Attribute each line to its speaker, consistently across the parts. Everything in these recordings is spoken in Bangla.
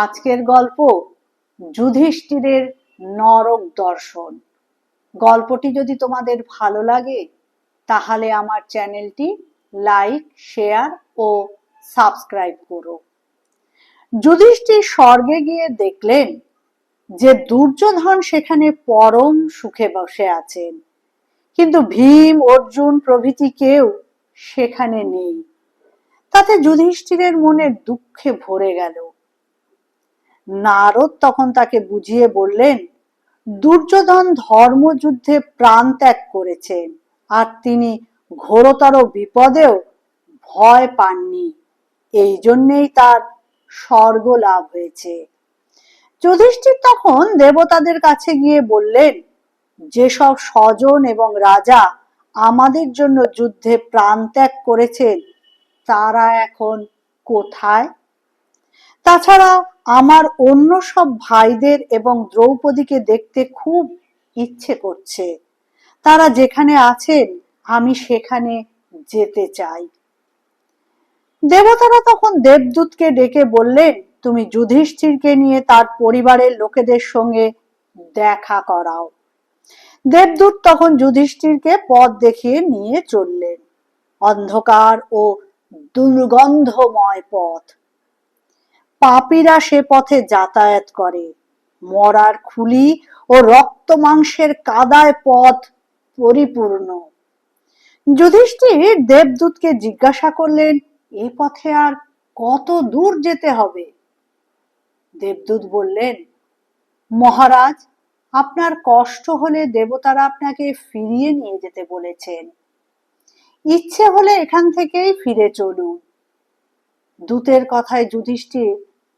Speaker 1: আজকের গল্প যুধিষ্ঠিরের নরক দর্শন। গল্পটি যদি তোমাদের ভালো লাগে তাহলে আমার চ্যানেলটি লাইক, শেয়ার ও সাবস্ক্রাইব করো। যুধিষ্ঠির স্বর্গে গিয়ে দেখলেন যে দুর্যোধন সেখানে পরম সুখে বসে আছেন, কিন্তু ভীম, অর্জুন প্রভৃতি কেউ সেখানে নেই। তাতে যুধিষ্ঠিরের মনে দুঃখে ভরে গেল। নারদ তখন তাকে বুঝিয়ে বললেন, দুর্যোধন ধর্মযুদ্ধে প্রাণ ত্যাগ করেছেন, আর তিনি ঘোরতর বিপদেও ভয় পাননি। এই জন্যেই তার স্বর্গ লাভ হয়েছে। যুধিষ্ঠির তখন দেবতাদের কাছে গিয়ে বললেন, যেসব স্বজন এবং রাজা আমাদের জন্য যুদ্ধে প্রাণ ত্যাগ করেছেন তারা এখন কোথায়? তাছাড়া আমার অন্য সব ভাইদের এবং দ্রৌপদীকে দেখতে খুব ইচ্ছে করছে। তারা যেখানে আছেন আমি সেখানে যেতে চাই। দেবতারা তখন দেবদূতকে ডেকে বললেন, তুমি যুধিষ্ঠিরকে নিয়ে তার পরিবারের লোকেদের সঙ্গে দেখা করাও। দেবদূত তখন যুধিষ্ঠিরকে পথ দেখিয়ে নিয়ে চললেন। অন্ধকার ও দুর্গন্ধময় পথ। পাপীরা সে পথে যাতায়াত করে। মরার খুলি ও রক্ত মাংসের কাদায় পথ পরিপূর্ণ। যুধিষ্ঠির দেবদূতকে জিজ্ঞাসা করলেন, এই পথে আর কত দূর যেতে হবে? দেবদূত বললেন, মহারাজ, আপনার কষ্ট হলে দেবতারা আপনাকে ফিরিয়ে নিয়ে যেতে বলেছেন। ইচ্ছে হলে এখান থেকেই ফিরে চলুন। দূতের কথায় যুধিষ্ঠির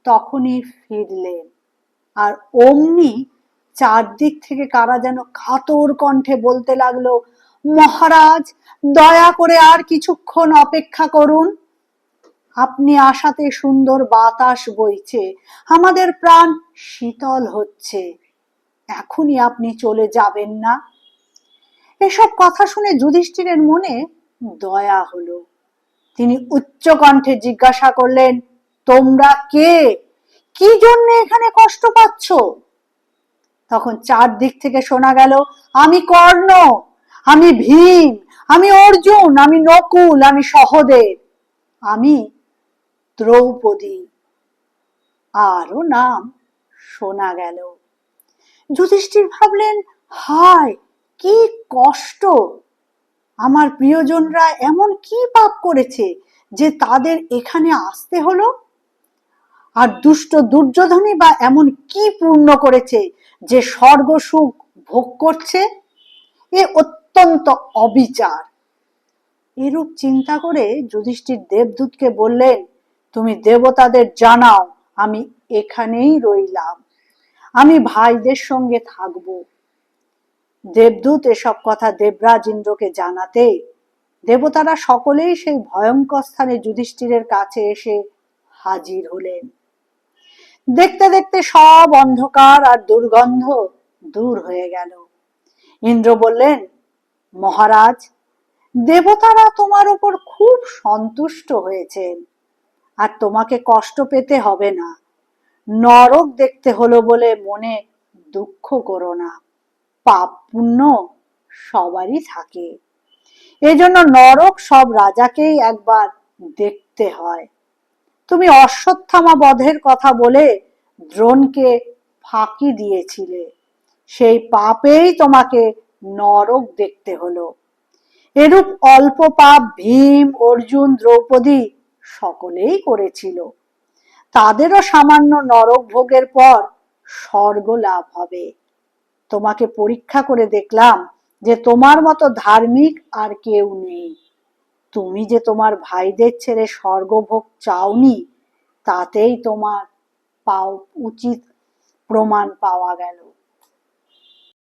Speaker 1: তখনই ফিরলেন, আর অমনি চারদিক থেকে কারা যেন কাতর কণ্ঠে বলতে লাগলো, মহারাজ, দয়া করে আর কিছুক্ষণ অপেক্ষা করুন। আপনি আসাতে সুন্দর বাতাস বইছে, আমাদের প্রাণ শীতল হচ্ছে। এখনই আপনি চলে যাবেন না? এসব কথা শুনে যুধিষ্ঠিরের মনে দয়া হলো। তিনি উচ্চ কণ্ঠে জিজ্ঞাসা করলেন, তোমরা কে? কি জন্য এখানে কষ্ট পাচ্ছ? তখন চারদিক থেকে শোনা গেল, আমি কর্ণ, আমি ভীম, আমি অর্জুন, আমি নকুল, আমি সহদেব, আমি দ্রৌপদী। আরো নাম শোনা গেল। যুধিষ্ঠির ভাবলেন, হায় কি কষ্ট! আমার প্রিয়জনরা এমন কি পাপ করেছে যে তাদের এখানে আসতে হলো? আর দুষ্ট দুর্যোধনই বা এমন কি পূর্ণ করেছে যে স্বর্গ সুখ ভোগ করছে? এ অত্যন্ত অবিচার। এরূপ চিন্তা করে যুধিষ্ঠির দেবদূতকে বললেন, তুমি দেবতাদের জানাও আমি এখানেই রইলাম, আমি ভাইদের সঙ্গে থাকব। দেবদূত এসব কথা দেবরাজ ইন্দ্রকে জানাতে দেবতারা সকলেই সেই ভয়ঙ্কর স্থানে যুধিষ্ঠিরের কাছে এসে হাজির হলেন। দেখতে দেখতে সব অন্ধকার আর দুর্গন্ধ দূর হয়ে গেল। ইন্দ্র বললেন, মহারাজ, দেবতারা তোমার উপর খুব সন্তুষ্ট হয়েছেন, আর তোমাকে কষ্ট পেতে হবে না। নরক দেখতে হলো বলে মনে দুঃখ করো না। পাপ পুণ্য সবারই থাকে, এজন্য নরক সব রাজাকেই একবার দেখতে হয়। তুমি অশ্বত্থামা বধের কথা বলে দ্রোণকে ফাঁকি দিয়েছিলে, সেই পাপেই তোমাকে নরক দেখতে হলো। এরূপ অল্প পাপ ভীম, অর্জুন, দ্রৌপদী সকলেই করেছিল। তাদেরও সামান্য নরক ভোগের পর স্বর্গ লাভ হবে। তোমাকে পরীক্ষা করে দেখলাম যে তোমার মতো ধার্মিক আর কেউ নেই। তুমি যে তোমার ভাইদের ছেড়ে স্বর্গভোগ চাওনি, তাতেই তোমার উচিত প্রমাণ পাওয়া গেল।